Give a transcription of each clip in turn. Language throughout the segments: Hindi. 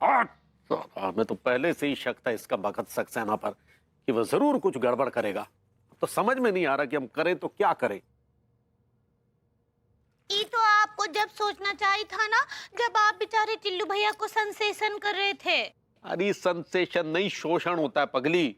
हमें तो पहले से ही शक था इसका भगत सक्सेना पर कि वह जरूर कुछ गड़बड़ करेगा। तो समझ में नहीं आ रहा कि हम करें तो क्या करें। ये तो आपको जब सोचना चाहिए था ना, जब आप बेचारे टिल्लू भैया को सेंसेशन कर रहे थे। अरे सेंसेशन नहीं, शोषण होता है पगली।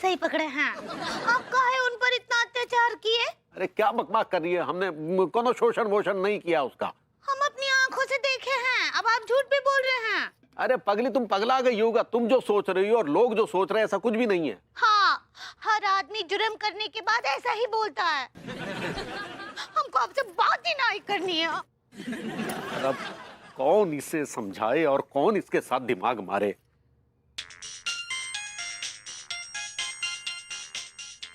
सही पकड़े हैं। आप काहे उन पर इतना अत्याचार किए? अरे क्या बकवास कर रही है, हमने कोनो शोषण वोषण नहीं किया उसका। हम अपनी आंखों से देखे हैं, अब आप झूठ भी बोल रहे हैं। अरे पगली तुम पगला गई होगा, तुम जो सोच रही हो और लोग जो सोच रहे हैं ऐसा कुछ भी नहीं है। हाँ, हर आदमी जुर्म करने के बाद ऐसा ही बोलता है। हमको आपसे बात ही नहीं करनी है। अब कौन इसे समझाए और कौन इसके साथ दिमाग मारे।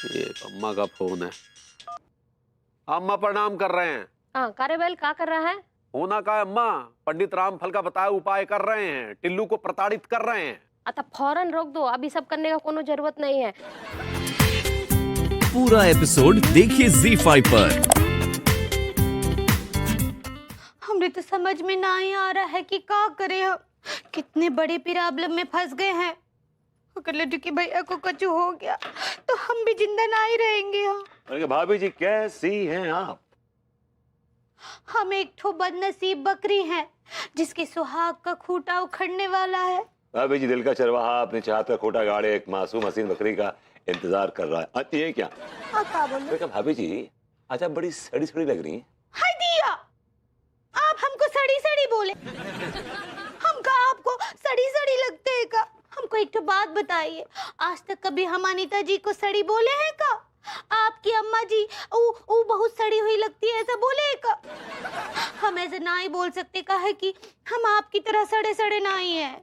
ये अम्मा का फोन है। अम्मा प्रणाम कर रहे हैं। हाँ कार्यबल क्या कर रहा है? होना का है अम्मा, पंडित रामफल का बताया उपाय कर रहे हैं, टिल्लू को प्रताड़ित कर रहे हैं। अतः फौरन रोक दो, अभी सब करने का कोनो जरूरत नहीं है। पूरा एपिसोड देखिए ZEE5 पर। हमने तो समझ में नहीं आ रहा है कि क्या करें हम। कितने बड़े प्रॉब्लम में फंस गए हैं। अगर लड्डू के भैया को कुछ हो गया तो हम भी जिंदा नहीं रहेंगे। अरे भाभी जी कैसी हैं आप? हम एक ठो बदनसीब बकरी हैं जिसके सुहाग का खूंटा उखड़ने वाला है। भाभी जी दिल का चरवाहा अपने चाहत का खोटा गाड़े एक मासूम हसीन बकरी का इंतजार कर रहा है। ये क्या? क्या बोल रहे? भाभी जी आज आप बड़ी सड़ी सड़ी लग रही हैं। हाय दिया, आप हमको सड़ी सड़ी बोले। हम का आपको सड़ी सड़ी लगते हैं का? हमको एक तो बात बताइए, आज तक कभी हम अनीता जी को सड़ी बोले हैं का? आपकी अम्मा जी वो बहुत सड़ी हुई लगती है ऐसा बोले है का? हम ऐसे ना ही बोल सकते का है कि हम आपकी तरह सड़े सड़े ना ही हैं।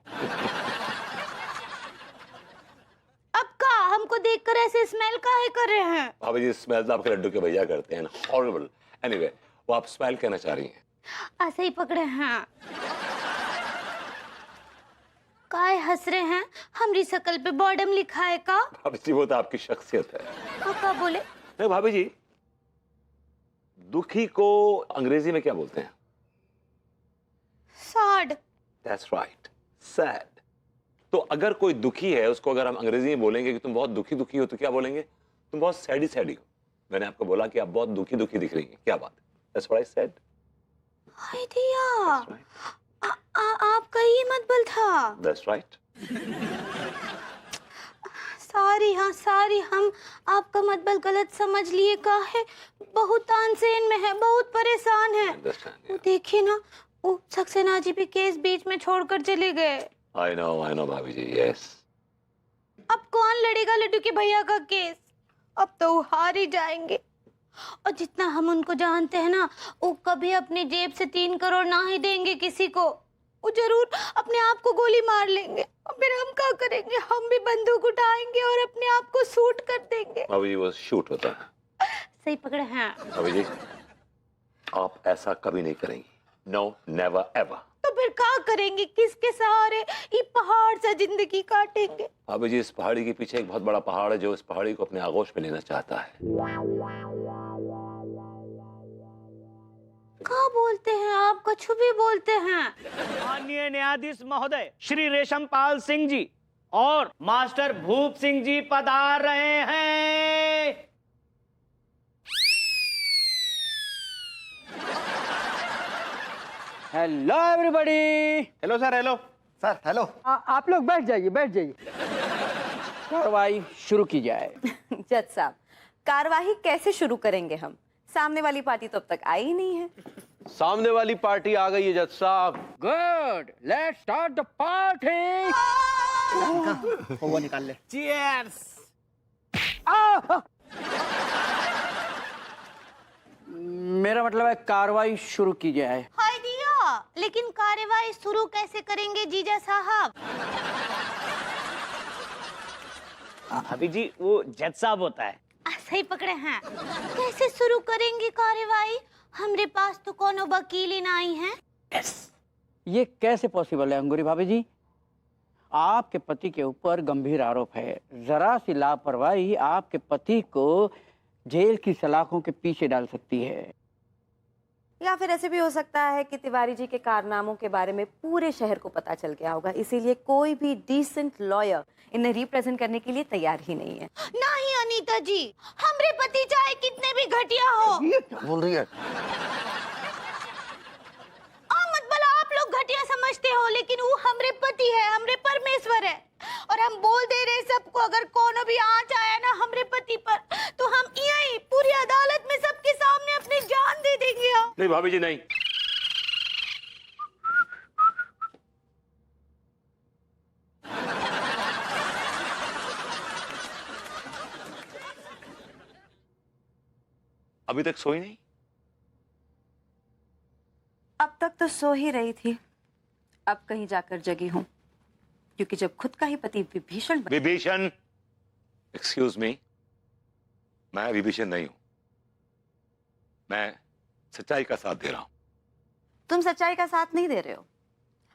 अब का हमको देखकर ऐसे स्मेल काहे कर रहे हैं? भाभी जी स्मेल तो आपके लड्डू के भैया करते हैं ना, हॉरिबल। एनीवे वो आप स्मेल कहना चाह रही हैं। ऐसे ही पकड़े हैं। काहे हंस रहे हैं? हमारी शकल पे बॉर्डम लिखा है का? भाभी जी वो तो आपकी शख्सियत है। क्या बोले? नहीं भाभी जी, दुखी को अंग्रेजी में क्या बोलते हैं? सैड। That's right, sad। तो अगर कोई दुखी है उसको अगर हम अंग्रेजी में बोलेंगे कि तुम बहुत दुखी दुखी हो तो क्या बोलेंगे? तुम बहुत सैडी सैडी हो। मैंने आपको बोला कि आप बहुत दुखी दुखी दिख रही हैं, क्या बात है? That's what I said। हाय दिया, That's right। आपका ये मतबल था। That's right। सारी हाँ सारी, हम आपका मतबल गलत समझ लिए का है। बहुत तानसेन में है, बहुत परेशान है। Understand, वो yeah। देखिए ना, वो सक्सेना जी भी केस बीच में छोड़कर चले गए। I know भाभी जी, yes। अब कौन लड़ेगा लड्डू के भैया का केस? अब तो वो हार ही जाएंगे। और जितना हम उनको जानते हैं ना, वो कभी अपनी जेब से 3 करोड़ ना ही देंगे किसी को। वो जरूर अपने आप को गोली मार लेंगे और फिर हम क्या करेंगे? हम भी बंदूक उठाएंगे और अपने आप को शूट कर देंगे। भाभी जी वो शूट होता है। सही पकड़े हैं। भाभी जी आप ऐसा कभी नहीं करेंगी। No never ever. तो फिर क्या करेंगे? किसके सहारे ये पहाड़ सा जिंदगी काटेंगे? भाभी जी इस पहाड़ी के पीछे एक बहुत बड़ा पहाड़ है जो इस पहाड़ी को अपने आगोश में लेना चाहता है। क्या बोलते हैं आप? कछु भी बोलते हैं। माननीय न्यायाधीश महोदय श्री रेशमपाल सिंह जी और मास्टर भूप सिंह जी पधार रहे हैं। Hello everybody. Hello sir. Hello sir hello. आप लोग बैठ जाइए, बैठ जाइए। कार्रवाई शुरू की जाए। जज साहब, कार्यवाही कैसे शुरू करेंगे हम? सामने वाली पार्टी तो अब तक आई ही नहीं है। सामने वाली पार्टी आ गई है जज साहब। Good, let's start the party. वो निकाल ले। चीयर्स। मेरा मतलब है कार्रवाई शुरू की जाए। हाय दिया, लेकिन कार्यवाही शुरू कैसे करेंगे जीजा साहब? अभी जी वो जज साहब होता है। सही पकड़े हैं। कैसे शुरू करेंगे कार्यवाही? हमरे पास तो कोनो वकील ही नहीं है। ये कैसे पॉसिबल है अंगूरी भाभी जी? आपके पति के ऊपर गंभीर आरोप है। जरा सी लापरवाही आपके पति को जेल की सलाखों के पीछे डाल सकती है। या फिर ऐसे भी हो सकता है कि तिवारी जी के कारनामों के बारे में पूरे शहर को पता चल गया होगा, इसीलिए कोई भी डिसेंट लॉयर इन्हें रिप्रेजेंट करने के लिए तैयार ही नहीं है। नहीं अनीता जी, हमरे पति चाहे कितने भी घटिया हो, ये क्या बोल रही है? मत भला आप लोग घटिया समझते हो, लेकिन वो हमरे पति है, हमरे परमेश्वर है। और हम बोल दे रहे सबको, अगर कोनो भी आंच आया ना हमरे पति पर, तो हम यहीं पूरी अदालत में सबके सामने अपनी जान दे देंगे हम। नहीं भाभी जी नहीं। अभी तक सोई नहीं? अब तक तो सो ही रही थी, अब कहीं जाकर जगी हूं, क्योंकि जब खुद का ही पति विभीषण विभीषण, एक्सक्यूज मी, मैं विभीषण नहीं हूं, मैं सच्चाई का साथ दे रहा हूं। तुम सच्चाई का साथ नहीं दे रहे हो,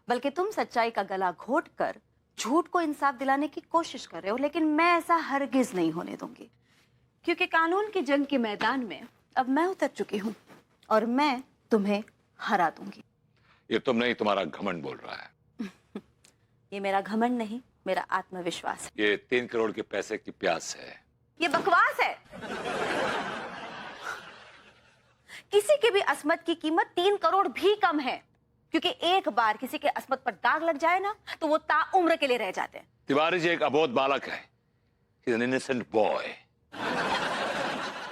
बल्कि तुम सच्चाई का गला घोट कर झूठ को इंसाफ दिलाने की कोशिश कर रहे हो, लेकिन मैं ऐसा हरगिज नहीं होने दूंगी, क्योंकि कानून की जंग के मैदान में अब मैं उतर चुकी हूं और मैं तुम्हें हरा दूंगी। ये तुम नहीं, तुम्हारा घमंड बोल रहा है। ये मेरा घमंड नहीं, मेरा आत्मविश्वास है। ये 3 करोड़ के पैसे की प्यास है। ये बकवास है। किसी के भी अस्मत की कीमत 3 करोड़ भी कम है, क्योंकि एक बार किसी के अस्मत पर दाग लग जाए ना, तो वो ताउम्र के लिए रह जाते हैं। तिवारी जी एक अबोध बालक है, He's an innocent boy।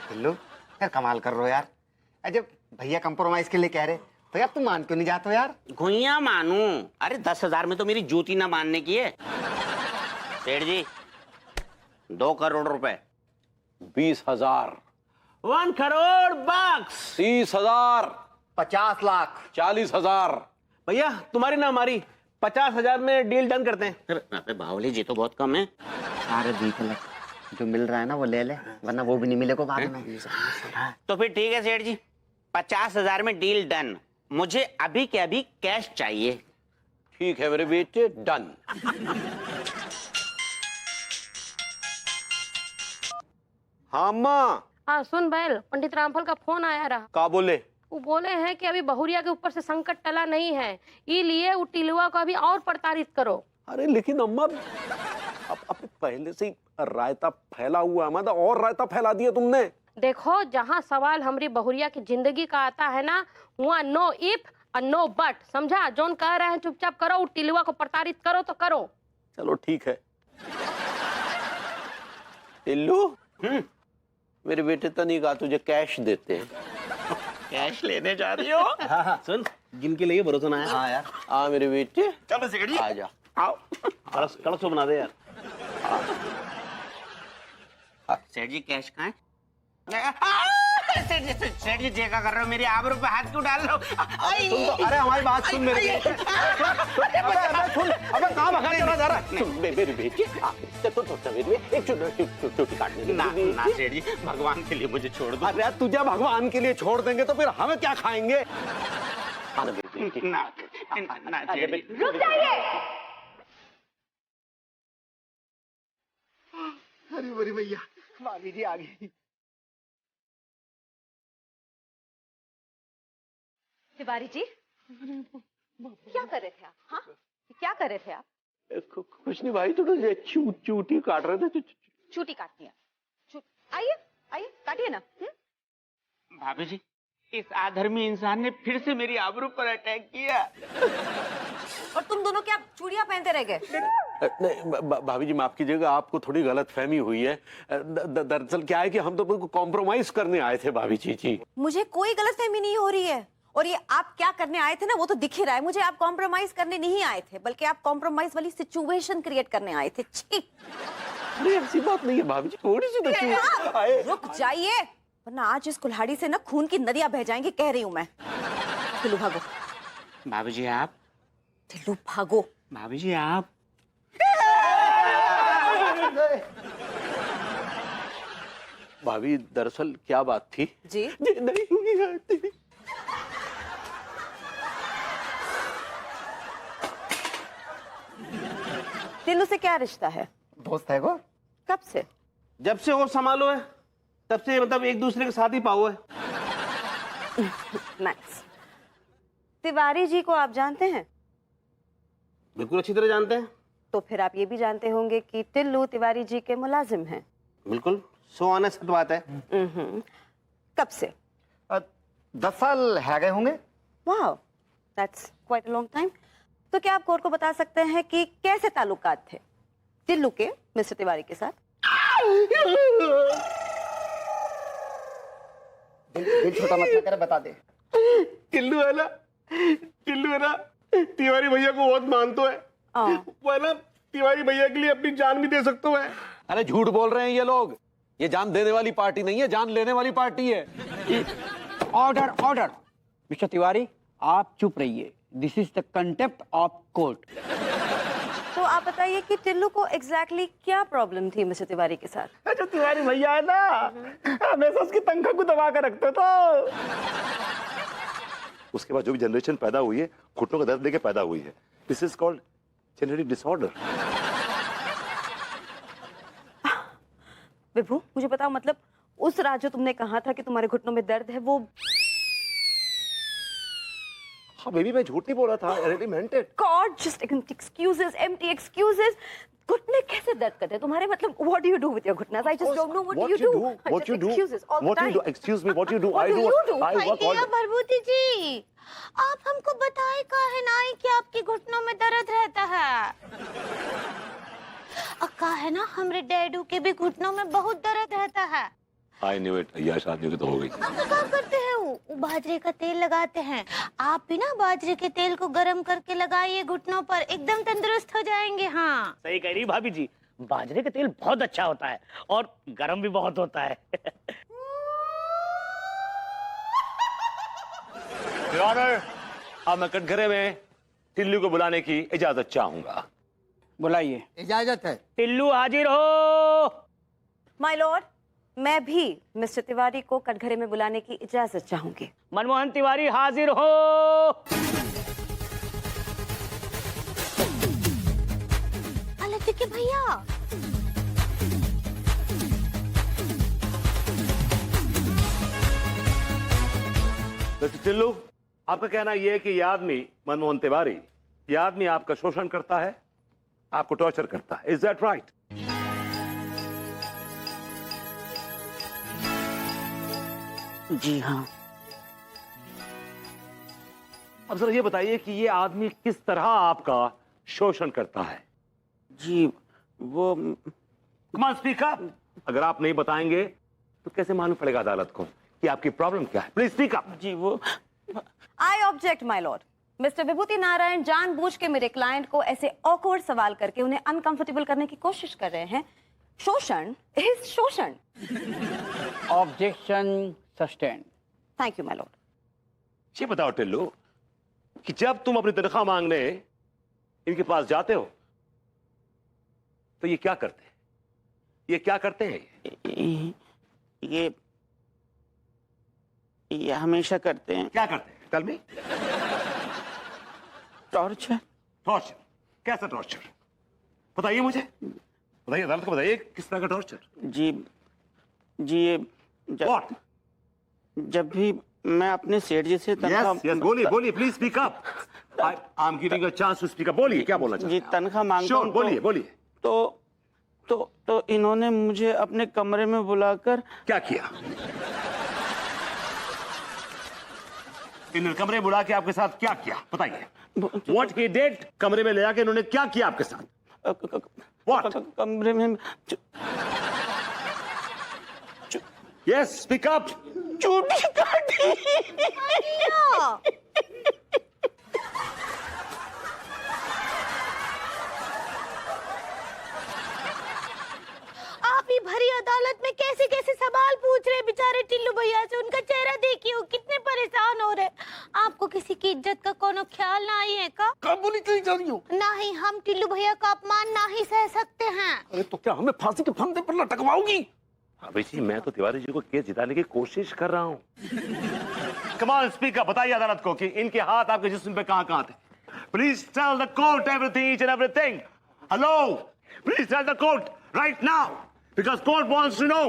Tillu, यार कमाल कर रहे हो यार। अजब भैया कंप्रोमाइज के लिए कह रहे, तो यार तुम मान क्यों नहीं जाते हो यार? घुइया मानू? अरे 10,000 में तो मेरी जूती ना मानने की है। सेठ जी 2 करोड़ रुपए। 20,000, 1 करोड़ बक्स। 30,000, 50 लाख। 40,000। भैया तुम्हारी ना हमारी, 50,000 में डील डन करते हैं। अरे बावली जी तो बहुत कम है। सारे देख ले, जो मिल रहा है ना वो ले ले, वरना वो भी नहीं मिलेगा बाद में। तो फिर ठीक है सेठ जी, 50,000 में डील डन। मुझे अभी के अभी कैश चाहिए। ठीक है मेरे बेटे, डन। हाँ माँ। हाँ सुन बैल, पंडित रामफल का फोन आया रहा। का बोले? वो बोले हैं कि अभी बहुरिया के ऊपर से संकट टला नहीं है, इसलिए वो टिलुआ को अभी और प्रताड़ित करो। अरे लेकिन अम्मा, अब पहले से ही रायता फैला हुआ है, मतलब और रायता फैला दिया तुमने। देखो, जहाँ सवाल हमारी बहुरिया की जिंदगी का आता है ना, वहाँ नो इफ और नो बट, समझा? जोन कह रहे हैं चुपचाप करो, वो टिलुआ को प्रताड़ित करो तो करो। चलो ठीक है। टिल्लू, मेरे बेटे तनी का तुझे कैश देते हैं। कैश लेने जा रही हो? सुन, जिनके लिए भरोसा ना है। हाँ यार। आ मेरे बेटे, चलो सेठ जी आ जा। आओ। कलश बना दे यार। सेठ जी कैश कहाँ है? सेठ जी देखा कर रहे हो, मेरी आबरू पे हाथ क्यों डाल रहे हो? अरे हमारी बात सुन मेरे बेटे। अबे कहाँ भगा चला जा रहा है? मेरे बेटे, एक चोटी काटने ना ना सेठ जी, भगवान के लिए मुझे छोड़ दो। अरे तुझे भगवान के लिए छोड़ देंगे तो फिर हमें क्या खाएंगे? ना ना सेठ जी। रुक जाइए। अरे बड़ी भैया, भाभी जी आ गई। तिवारी जी क्या कर रहे थे आप? हाँ, क्या कर रहे थे आप? कुछ नहीं भाई, थोड़ा चूटी काट रहे थे। चूटी काटनी है? आइए आइए, काटिए ना। भाभी जी, इस अधर्मी इंसान ने फिर से मेरी आबरू पर अटैक किया। और तुम दोनों क्या चूड़ियां पहनते रह गए? नहीं भाभी जी माफ कीजिएगा, आपको थोड़ी गलत फहमी हुई है। दरअसल क्या है कि हम तो बिल्कुल कॉम्प्रोमाइज करने आए थे भाभी जी। मुझे कोई गलतफहमी नहीं हो रही है, और ये आप क्या करने आए थे ना वो तो दिख ही रहा है मुझे। आप कॉम्प्रोमाइज करने नहीं आए थे, बल्कि आप कॉम्प्रोमाइज वाली सिचुएशन क्रिएट करने आए थे। छी! अरे ऐसी बात नहीं है भाभी जी, थोड़ी सी तो रुक जाइए, वरना आज इस कुल्हाड़ी से ना खून की नदियां बह जाएंगी, कह रही हूं मैं। टिल्लू भागो। भाभी जी आप? टिल्लू भागो। भाभी जी आप? भाभी दरअसल क्या बात थी जी? नहीं हुई। टिल्लू से क्या रिश्ता है? दोस्त है वो। कब से? जब से होश संभालो है तब से, मतलब एक दूसरे के साथ ही पाओ है। नाइस। तिवारी जी को आप जानते हैं? बिल्कुल अच्छी तरह जानते हैं। तो फिर आप ये भी जानते होंगे कि टिल्लू तिवारी जी के मुलाजिम हैं। बिल्कुल, सो ऑनेस्ट बात है। कब से? 10 साल है गए होंगे। वाह, that's quite a long time. तो क्या आप कोर्ट को बता सकते हैं कि कैसे ताल्लुकात थे टिल्लू के मिस्टर तिवारी के साथ? दिल छोटा मत ना करे, बता दे। टिल्लू है ना, तिवारी भैया को बहुत मानतो है। वो है ना, तिवारी भैया के लिए अपनी जान भी दे सकते हो। अरे झूठ बोल रहे हैं ये लोग। ये जान देने वाली पार्टी नहीं है, जान लेने वाली पार्टी है। Order order. मिस्टर तिवारी, आप चुप रहिए। This is the contempt of court. तो आप बताइए कि टिल्लू को एग्जैक्टली क्या प्रॉब्लम थी मिस्टर तिवारी के साथ? जो तिवारी भैया है ना, हमेशा उसकी तनख्वाह को दबा कर रखते तो। उसके बाद जो भी जनरेशन पैदा हुई है, घुटनों का दर्द लेके पैदा हुई है। This is called genetic disorder. Vibhu, मुझे बताओ, मतलब उस रात जो तुमने कहा था कि तुम्हारे घुटनों में दर्द है, वो? हाँ बेबी, मैं झूठ नहीं बोल रहा था। I really meant it. God, just excuses, empty excuses. घुटने कैसे दर्द करते हैं तुम्हारे? मतलब what do you do with your घुटना? I just don't know what you do. What you do? Excuses all the What you time. do? Excuse me. What you do? What I do do. you do? I work all. Bharbhuti जी, आप हमको बताए काहे नहीं कि आपके घुटनों में दर्द रहता है? काहे ना, हमरे डैडू के भी घुटनों में बहुत दर्द रहता है। I knew it. यश आदमी तो हो गई। आप क्या करते हैं? वो बाजरे का तेल लगाते हैं। आप भी ना बाजरे के तेल को गरम करके लगाइए घुटनों पर, एकदम तंदुरुस्त हो जाएंगे। हाँ, सही कह रही भाभी जी, बाजरे का तेल बहुत अच्छा होता है और गर्म भी बहुत होता है। Your Honor, अब मैं कटघरे में टिल्लू को बुलाने की इजाजत चाहूंगा। बुलाइए। इजाजत है। टिल्लू हाजिर हो। माय लॉर्ड, मैं भी मिस्टर तिवारी को कटघरे में बुलाने की इजाजत चाहूंगी। मनमोहन तिवारी हाजिर हो। अरे भैया, मिस्टर टिल्लू, आपका कहना यह है कि ये आदमी मनमोहन तिवारी, ये आदमी आपका शोषण करता है, आपको टॉर्चर करता है। Is that right? जी हाँ। अब जरा ये बताइए कि ये आदमी किस तरह आपका शोषण करता है? जी वो कम ऑन स्पीक अप। अगर आप नहीं बताएंगे तो कैसे मालूम पड़ेगा अदालत को कि आपकी प्रॉब्लम क्या है? Please speak up. जी वो I object my lord. Mister Vibhuti Narayan जानबूझ के मेरे क्लाइंट को ऐसे ऑकवर्ड सवाल करके उन्हें अनकंफर्टेबल करने की कोशिश कर रहे हैं। शोषण इज शोषण। Objection sustain. Thank you my Lord. ये बताओ टिल्लू कि जब तुम अपनी तनख्वाह मांगने इनके पास जाते हो तो ये क्या करते हैं? ये क्या करते हैं? ये हमेशा करते हैं। क्या करते हैं? Tell me. टॉर्चर। टॉर्चर? कैसा टॉर्चर? बताइए मुझे, बताइए अदालत को, बताइए किस तरह का टॉर्चर? जी ये What? जब भी मैं अपने सेठ जी से Yes, yes, बोलिए बोलिए, please speak up. I am giving a chance to speak up. बोलिए, क्या बोलना चाहते जी हैं? तनख्वाह मांगता Sure, हूं बोलिए बोलिए। तो इन्होंने मुझे अपने कमरे में बुलाकर क्या किया? इन कमरे में बुला के आपके साथ क्या किया? बताइए। What he did? कमरे में ले जाके इन्होंने क्या किया आपके साथ? What? कमरे में Yes, speak up. चूटी काटी। आप ही भरी अदालत में कैसे कैसे सवाल पूछ रहे बेचारे टिल्लू भैया से। उनका चेहरा देखिए, वो कितने परेशान हो रहे। आपको किसी की इज्जत का कोनो ख्याल नहीं है का? कब बोली चली जा रही हो? नहीं, हम टिल्लू भैया का अपमान नहीं सह सकते हैं। अरे तो क्या हमें फांसी के फंदे पर लटकवाओगी? अभी जी मैं तो तिवारी जी को केस जिताने की कोशिश कर रहा हूं। कमाल स्पीकर, बताइए अदालत को कि इनके हाथ आपके जिस्म पे कहां थे? Please tell the court everything, each and everything. Hello, please tell the court right now because court wants to know.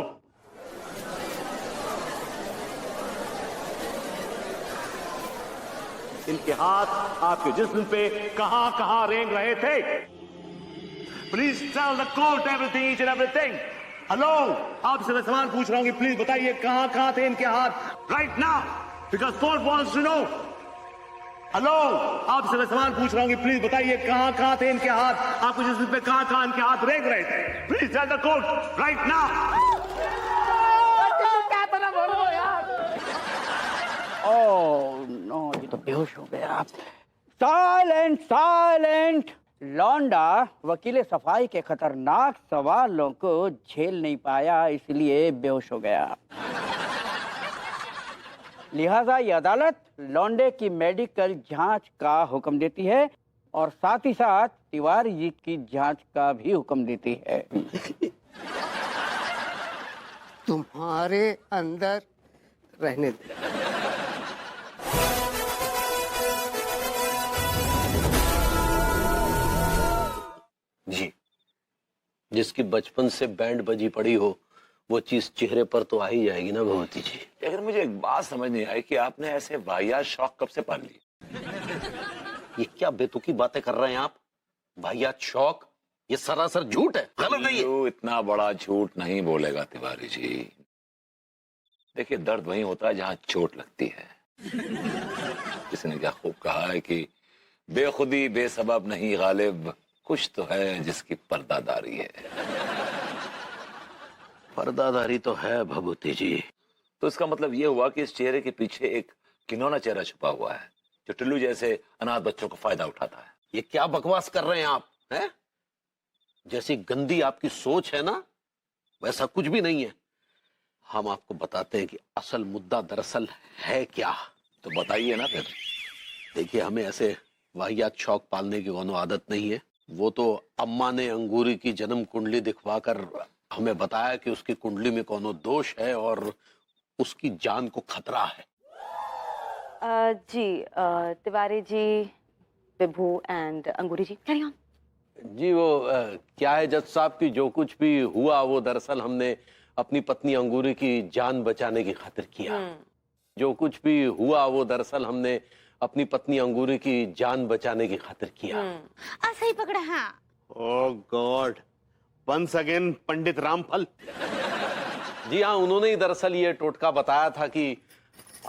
इनके हाथ आपके जिस्म पे कहां कहां रेंग रहे थे? Please tell the court everything, each and everything. Hello, आपसे मैं सवाल पूछ रहा हूँ कि प्लीज बताइए कहां कहां थे इनके हाथ right now, because court wants to know. Hello, आपसे मैं सवाल पूछ रहा हूँ कि प्लीज बताइए कहां कहां थे इनके हाथ, आपको जिस पे कहां कहां इनके हाथ रेंग रहे थे? Please tell the court right now. Oh no, ये तो बेहोश हो गया। Silent silent. लौंडा वकील सफाई के खतरनाक सवालों को झेल नहीं पाया, इसलिए बेहोश हो गया। लिहाजा ये अदालत लौंडे की मेडिकल जांच का हुक्म देती है और साथ ही साथ तिवारी जी की जांच का भी हुक्म देती है। तुम्हारे अंदर रहने दे। जी, जिसकी बचपन से बैंड बजी पड़ी हो वो चीज चेहरे पर तो आ ही जाएगी ना भगवती जी। लेकिन मुझे एक बात समझ नहीं आई कि आपने ऐसे वाहियात शौक कब से पाल लिए? ये क्या बेतुकी बातें कर रहे हैं आप? वाहियात शौक, ये सरासर झूठ है, गलत है ये। टिल्लू इतना बड़ा झूठ नहीं बोलेगा तिवारी जी। देखिए, दर्द वहीं होता है जहां चोट लगती है। किसी ने क्या खूब कहा है कि बेखुदी बेसबब नहीं गालिब, कुछ तो है जिसकी पर्दादारी है। पर्दादारी तो है भगवती जी। तो इसका मतलब ये हुआ कि इस चेहरे के पीछे एक घिनौना चेहरा छुपा हुआ है जो टिल्लू जैसे अनाथ बच्चों का फायदा उठाता है। ये क्या बकवास कर रहे हैं आप, हैं? जैसी गंदी आपकी सोच है ना, वैसा कुछ भी नहीं है। हम आपको बताते हैं कि असल मुद्दा दरअसल है क्या। तो बताइए ना फिर। देखिए, हमें ऐसे वाहियात शौक पालने की कोनो आदत नहीं है। वो तो अम्मा ने अंगूरी की जन्म कुंडली दिखवाकर हमें बताया कि उसकी कुंडली में कोनो दोष है और उसकी जान को खतरा है। जी Tiwari ji, Vibhu and Angoori ji, carry on. जी, वो क्या है जज साहब की जो कुछ भी हुआ वो दरअसल हमने अपनी पत्नी अंगूरी की जान बचाने की खातिर किया। जो कुछ भी हुआ वो दरअसल हमने अपनी पत्नी अंगूरी की जान बचाने की खातिर किया। सही पकड़ा। हाँ, ओह गॉड, वंस अगेन पंडित रामफल। जी हाँ, उन्होंने ही दरअसल ये टोटका बताया था कि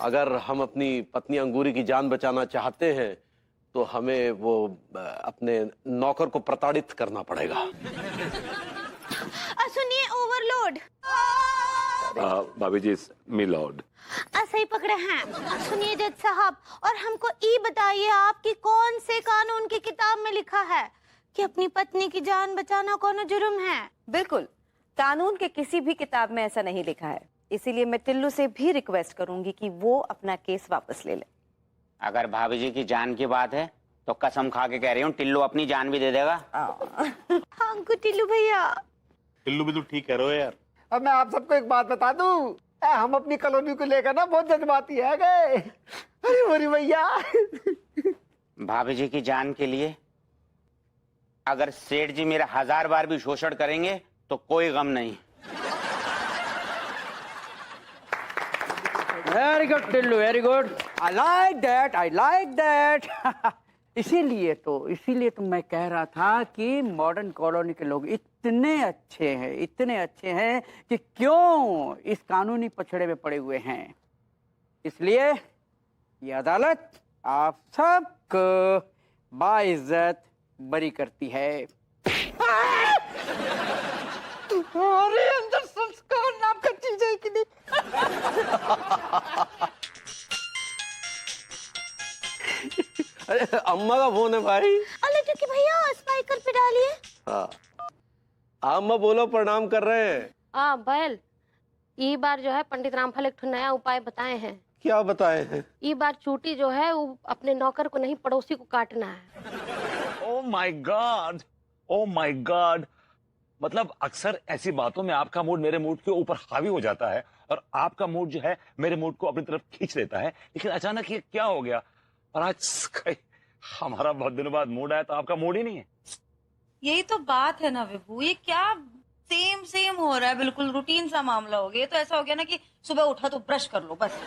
अगर हम अपनी पत्नी अंगूरी की जान बचाना चाहते हैं तो हमें वो अपने नौकर को प्रताड़ित करना पड़ेगा। सुनिए, ओवरलोड। भाभी जी, मिलॉर्ड। सही पकड़े हैं। सुनिए जज साहब, और हमको ये बताइए आपकी कौन से कानून की किताब में लिखा है कि अपनी पत्नी की जान बचाना कौन जुर्म है? बिल्कुल, कानून के किसी भी किताब में ऐसा नहीं लिखा है। इसीलिए मैं टिल्लू से भी रिक्वेस्ट करूंगी कि वो अपना केस वापस ले ले। अगर भाभी जी की जान की बात है तो कसम खा के कह रही हूँ टिल्लू अपनी जान भी दे देगा। हाँ टिल्लू भैया। टिल्लू भी तो ठीक कह रहे हो यार। अब मैं आप सबको एक बात बता दूं, हम अपनी कॉलोनी को लेकर ना बहुत जज्बाती है गए। अरे मोरी भैया, भाभी जी की जान के लिए अगर सेठ जी मेरा 1000 बार भी शोषण करेंगे तो कोई गम नहीं। Very good Tillu, very good. I like that, I like that. इसीलिए तो मैं कह रहा था कि मॉडर्न कॉलोनी के लोग इतने अच्छे हैं कि क्यों इस कानूनी पछड़े में पड़े हुए हैं। इसलिए ये अदालत आप सबको बाइज्जत बरी करती है। तुम्हारे अंदर संस्कार नाम का चीज है कि नहीं? अरे अम्मा का फोन है भाई। अरे क्योंकि भैया स्पीकर पे डालिए। हाँ, अम्मा बोलो, प्रणाम कर रहे हैं। बैल, ई बार जो है पंडित रामफल एक नया उपाय बताए हैं। क्या बताए हैं? ई बार चूटी जो है वो अपने नौकर को नहीं पड़ोसी को काटना है। Oh my God, oh my God. मतलब अक्सर ऐसी बातों में आपका मूड मेरे मूड के ऊपर हावी हो जाता है और आपका मूड जो है मेरे मूड को अपनी तरफ खींच लेता है, लेकिन अचानक ये क्या हो गया? और आज हमारा बहुत दिनों बाद मूड आया तो आपका मूड ही नहीं है। यही तो बात है ना विभू, ये क्या सेम हो रहा है, बिल्कुल रूटीन सा मामला हो गया। तो ऐसा हो गया ना कि सुबह उठा तो ब्रश कर लो बस।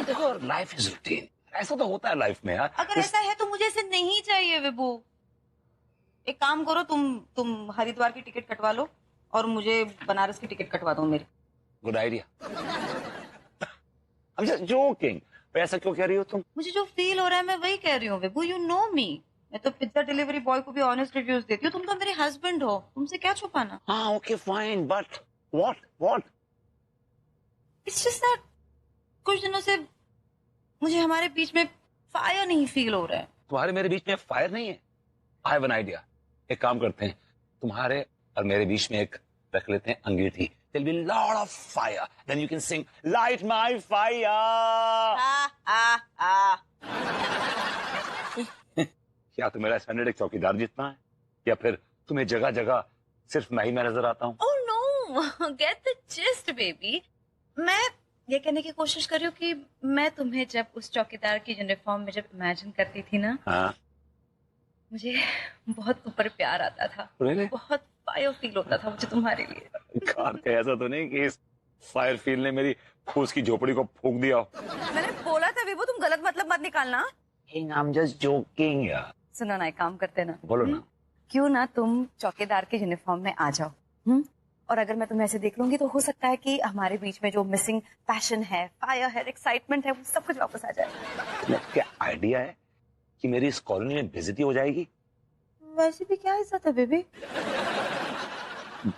देखो, लाइफ इज रूटीन, ऐसा तो होता है लाइफ में यार। अगर ऐसा है तो मुझे इसे नहीं चाहिए विभू। एक काम करो, तुम हरिद्वार की टिकट कटवा लो और मुझे बनारस की टिकट कटवा दो मेरी। Good idea. I'm just joking। ऐसा क्यों कह रही हो तुम? मुझे जो फील हो रहा है मैं वही कह रही हूँ विभू। यू नो मी, मैं तो पिज्जा डिलीवरी बॉय को भी ऑनेस्ट रिव्यूज देती हूँ। तुम तो मेरे हस्बैंड हो, तुमसे क्या छुपाना। हाँ okay fine, but what? It's just that कुछ दिनों से मुझे हमारे बीच में फायर नहीं फील हो रहा है। तुम्हारे मेरे बीच में फायर नहीं है। I have an idea. एक काम करते हैं, तुम्हारे और मेरे बीच में एक रख लेते हैं अंगीठी। There'll be a lot of fire. Then you can sing, light my fire. क्या तुम मेरा स्टैंडर्ड एक चौकीदार जितना है, या फिर तुम्हें जगह जगह सिर्फ मैं ही नजर आता हूँ? Oh no, get the gist, baby. मैं ये कहने की कोशिश कर रही हूँ कि मैं तुम्हें जब उस चौकीदार की यूनिफॉर्म में जब इमेजिन करती थी ना, हाँ? मुझे बहुत ऊपर प्यार आता था। Really? बहुत फायर फील होता था मुझे तुम्हारे लिए। कार के ऐसा तो नहीं कि इस फायर फील ने मेरी फूस की झोपड़ी को फूंक दिया हो? मैंने बोला था विभू, तुम गलत मतलब मत निकालना। I'm just joking यार। सुनो ना, एक काम करते ना। बोलो ना। क्यों ना तुम चौकीदार के यूनिफॉर्म में आ जाओ, और अगर मैं तुम्हें ऐसे देख लूंगी तो हो सकता है कि हमारे बीच में जो मिसिंग पैशन है, फायर है, एक्साइटमेंट है, वो सब कुछ वापस आ जाए। क्या आइडिया है कि मेरी इस कॉलोनी में बेइज्जती हो जाएगी? वैसे भी क्या इज्जत है बेबी?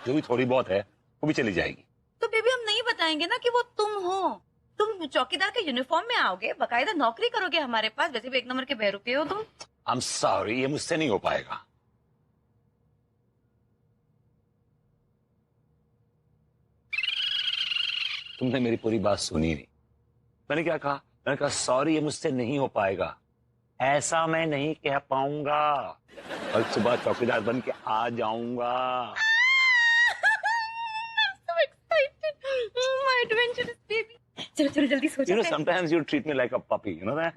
जो भी थोड़ी बहुत है वो भी चली जाएगी। तो बेबी हम नहीं बताएंगे ना कि वो तुम हो। तुम चौकीदार के यूनिफॉर्म में आओगे, बकायदा नौकरी करोगे हमारे पास। वैसे भी एक नंबर के बहरूपे हो तुम। I'm sorry, ये मुझसे नहीं हो पाएगा। तुमने मेरी पूरी बात सुनी नहीं। मैंने क्या कहा? मैंने कहा सॉरी, ये मुझसे नहीं हो पाएगा। ऐसा मैं नहीं कह पाऊंगा। कल सुबह चौकीदार बन के आ जाऊंगा। So excited, my adventurous baby. चलो चलो जल्दी सो You know, जाते हैं। sometimes you treat me like a puppy. You know that?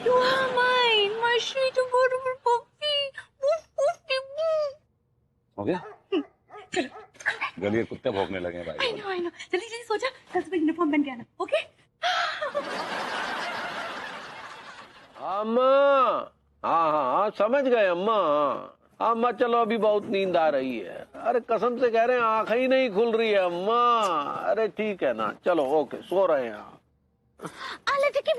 You are mine, my sweet and beautiful puppy. Woof, woof, woof. हो गया? गली के कुत्ते भौंकने लगे भाई। I know. जल्दी जल्दी सो जा, कल सुबह यूनिफॉर्म पहन के आना, ओके? अम्मा, हाँ समझ गए अम्मा। अम्मा चलो, अभी बहुत नींद आ रही है। अरे कसम से कह रहे हैं, आंखें ही नहीं खुल रही है अम्मा। अरे ठीक है ना, चलो ओके, सो रहे हैं आप। लटकी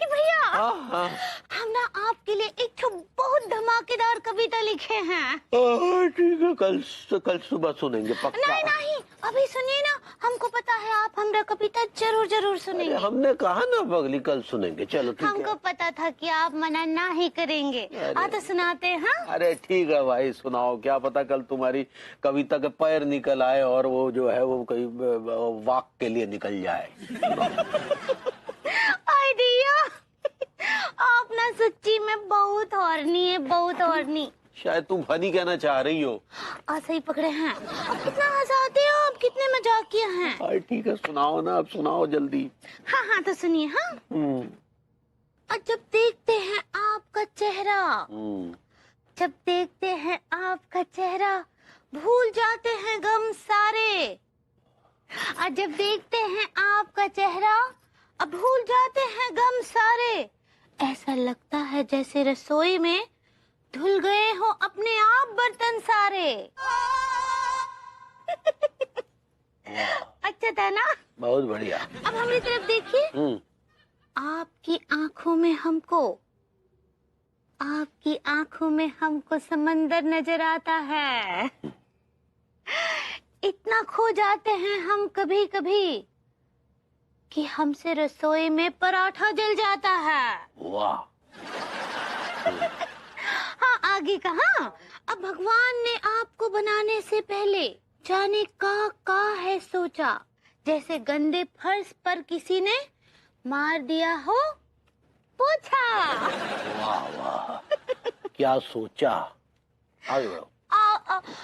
भैया, हाँ। हम ना आपके लिए एक तो बहुत धमाकेदार कविता लिखे हैं। ठीक है, कल सुबह सुनेंगे पक्का। नहीं, अभी सुनिए ना, हमको पता है आप हमारा कविता जरूर सुनेंगे। हमने कहा ना पगली, कल सुनेंगे। चलो ठीक है। हमको पता था कि आप मना ना ही करेंगे। तो सुनाते हैं। अरे ठीक है भाई, सुनाओ। क्या पता कल तुम्हारी कविता के पैर निकल आए और वो जो है वो कहीं वाक के लिए निकल जाए। आइडिया, आप ना सच्ची में बहुत हॉर्नी। शायद तुम फनी कहना चाह रही हो। सही पकड़े हैं। आप कितना हंसाते हो, आप कितने मजाकिया हैं। अरे ठीक है, सुनाओ ना, अब सुनाओ जल्दी। हाँ तो सुनिए। हाँ, और जब देखते हैं आपका चेहरा, भूल जाते हैं गम सारे। और जब देखते हैं आपका चेहरा, अब भूल जाते हैं गम सारे। ऐसा लगता है जैसे रसोई में धुल गए हो अपने आप बर्तन सारे। अच्छा था ना? बहुत बढ़िया। अब हमारी तरफ देखिए। आपकी आंखों में हमको समंदर नजर आता है। इतना खो जाते हैं हम कभी कि हमसे रसोई में पराठा जल जाता है। वाह। हाँ, आगे कहा। अब भगवान ने आपको बनाने से पहले जाने का है सोचा, जैसे गंदे फर्श पर किसी ने मार दिया हो पोछा। वाह क्या सोचा। आगे बढ़ो।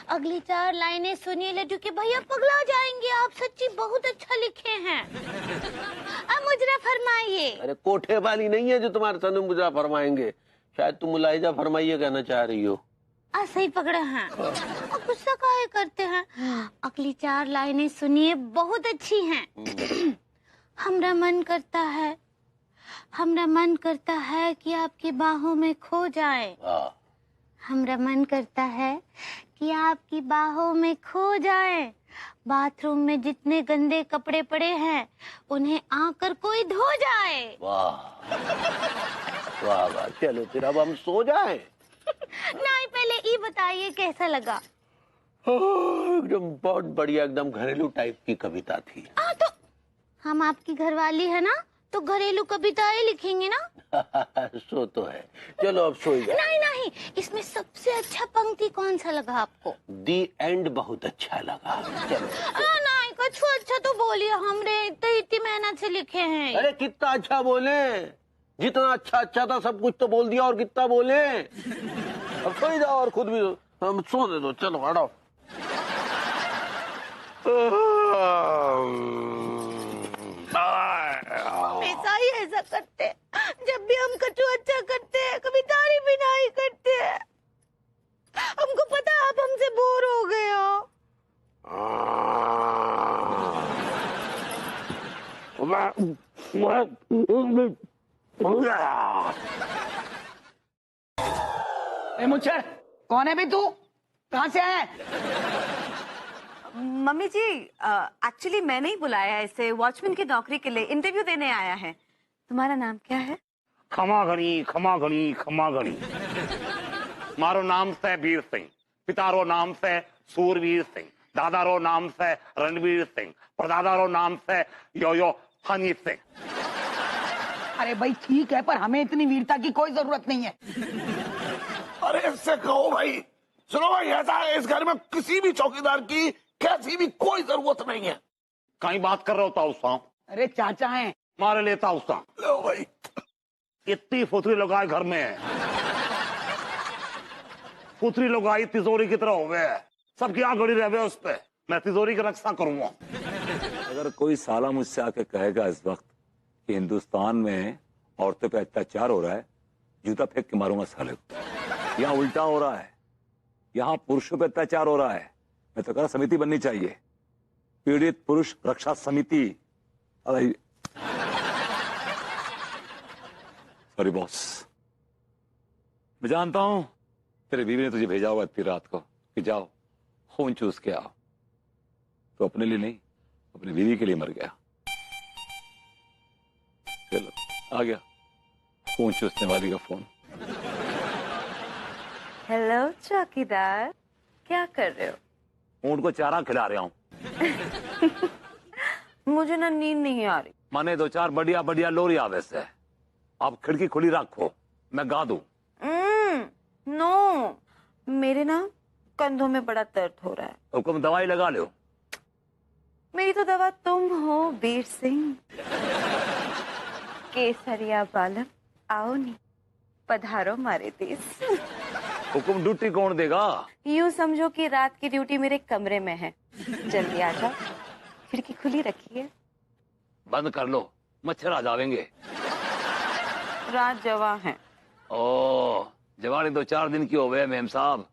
अगली 4 लाइनें सुनिए लड्डू के भैया, पगला जाएंगे आप। सच्ची बहुत अच्छा लिखे हैं। अब मुजरा फरमाइए। अरे कोठे वाली नहीं है जो तुम्हारे सामने मुजरा फरमाएंगे। शायद तुम मुलाहिजा फरमाइए कहना चाह रही हो। सही पकड़े हैं। अब गुस्सा काहे करते हैं। अगली 4 लाइनें सुनिए, बहुत अच्छी हैं। हमरा मन करता है हमरा मन करता है कि आपकी बाहों में खो जाए। हमरा मन करता है कि आपकी बाहों में खो जाए। बाथरूम में जितने गंदे कपड़े पड़े हैं उन्हें आकर कोई धो जाए। वाह वाह वाह, चलो फिर अब हम सो जाएं। नहीं, पहले ये बताइए कैसा लगा। एकदम बहुत बढ़िया, एकदम घरेलू टाइप की कविता थी। तो हम आपकी घरवाली है ना, तो घरेलू कविताएं लिखेंगे ना। सो तो है, चलो अब सो जाओ। नहीं नहीं, इसमें सबसे अच्छा पंक्ति कौन सा लगा आपको? दी एंड बहुत अच्छा लगा। चलो नहीं, कुछ अच्छा तो बोलिए, हमरे इतनी मेहनत से लिखे हैं। अरे कितना अच्छा बोले, जितना अच्छा अच्छा था सब कुछ तो बोल दिया, और कितना बोले। अब सो ही जाओ और खुद भी हम सोने दो, चलो हटाओ। हमेशा ही ऐसा करते हैं। जब भी हम कछु अच्छा करते हैं कभी तारीफ भी नहीं करते हैं। हमको पता है आप हमसे बोर हो गए हो। मुच्छर, कौन है भी तू? कहाँ से आया है? मम्मी जी, एक्चुअली मैं नहीं बुलाया है इसे, वॉचमैन की नौकरी के लिए इंटरव्यू देने आया है। तुम्हारा नाम क्या है? खमा घणी खमा घणी खमा घणी। मारो नाम से वीर सिंह, पितारो नाम से सूरवीर सिंह, दादारो नाम से रणवीर सिंह, परदादारो नाम से यो हनी सिंह। अरे भाई ठीक है, पर हमें इतनी वीरता की कोई जरूरत नहीं है। अरे इससे कहो भाई, सुनो भाई, ऐसा है इस घर में किसी भी चौकीदार की कैसी भी कोई जरूरत नहीं है। कहीं बात कर रहे हो ताऊसा? अरे चाचा हैं। मारे लेता उसका। लो भाई, इतनी फुतरी लगाए घर में, फुतरी लगाई तिजोरी की तरह हो गए, सबकी आंख गड़ी रह गए उस पे। मैं तिजोरी की रक्षा करूंगा। अगर कोई साला मुझसे आके कहेगा इस वक्त कि हिंदुस्तान में औरतों पे अत्याचार हो रहा है, जूता फेंक के मारूंगा साले को। यहाँ उल्टा हो रहा है, यहाँ पुरुषों पे अत्याचार हो रहा है। मैं तो कह रहा समिति बननी चाहिए, पीड़ित पुरुष रक्षा समिति। अरे सॉरी बॉस, मैं जानता हूं तेरे बीवी ने तुझे भेजा होगा इतनी रात को कि जाओ खून चूस के आओ। तो अपने लिए नहीं, अपनी बीवी के लिए मर गया। चलो आ गया खून चूसने वाली का फोन। हेलो चौकीदार, क्या कर रहे हो? ऊंट को चारा खिला रहा हूं। मुझे ना नींद नहीं आ रही। माने दो चार बढ़िया बढ़िया लोरी आवे से। आप खिड़की खुली रखो, मैं गा दूं। नो, मेरे ना कंधों में बड़ा दर्द हो रहा है। हुक्म दवाई लगा लो। मेरी तो दवा तुम हो वीर सिंह। केसरिया बालम, आओ नी, पधारो मारे देश। हुक्म ड्यूटी कौन देगा? यूं समझो कि रात की ड्यूटी मेरे कमरे में है। जल्दी आ जाओ, खिड़की खुली रखिए। बंद कर लो, मच्छर आ जाएंगे। रात जवा है। ओ, जवानी 2-4 दिन की हो गए मेम साहब,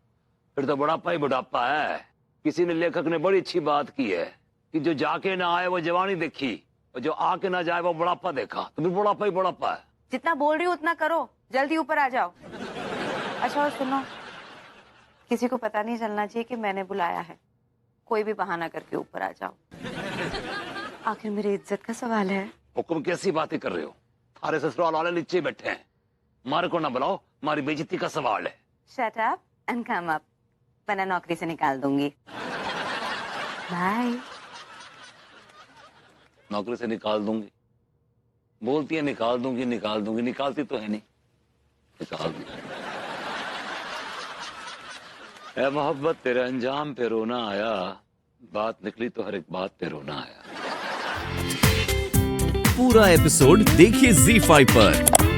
फिर तो बुढ़ापा ही बुढ़ापा है। किसी ने लेखक ने बड़ी अच्छी बात की है कि जो जाके ना आए वो जवानी देखी, और जो आके ना जाए वो बुढ़ापा देखा। तो फिर बुढ़ापा ही बुढ़ापा है। जितना बोल रही हूँ उतना करो, जल्दी ऊपर आ जाओ। अच्छा और सुनो, किसी को पता नहीं चलना चाहिए कि मैंने बुलाया है। कोई भी बहाना करके ऊपर आ जाओ, आखिर मेरी इज्जत का सवाल है। हुक्म कैसी बातें कर रहे हो? थारे ससुराल वाले नीचे बैठे हैं, मारे को ना बुलाओ, हमारी बेइज्जती का सवाल है। Shut up and come up, वरना नौकरी से निकाल दूंगी। बाय। नौकरी से निकाल दूंगी बोलती है, निकाल दूंगी निकाल दूंगी, निकालती तो है नहीं। निकाल दूंगी। ए मोहब्बत तेरे अंजाम पे रोना आया, बात निकली तो हर एक बात पे रोना आया। पूरा एपिसोड देखिए ZEE5 पर।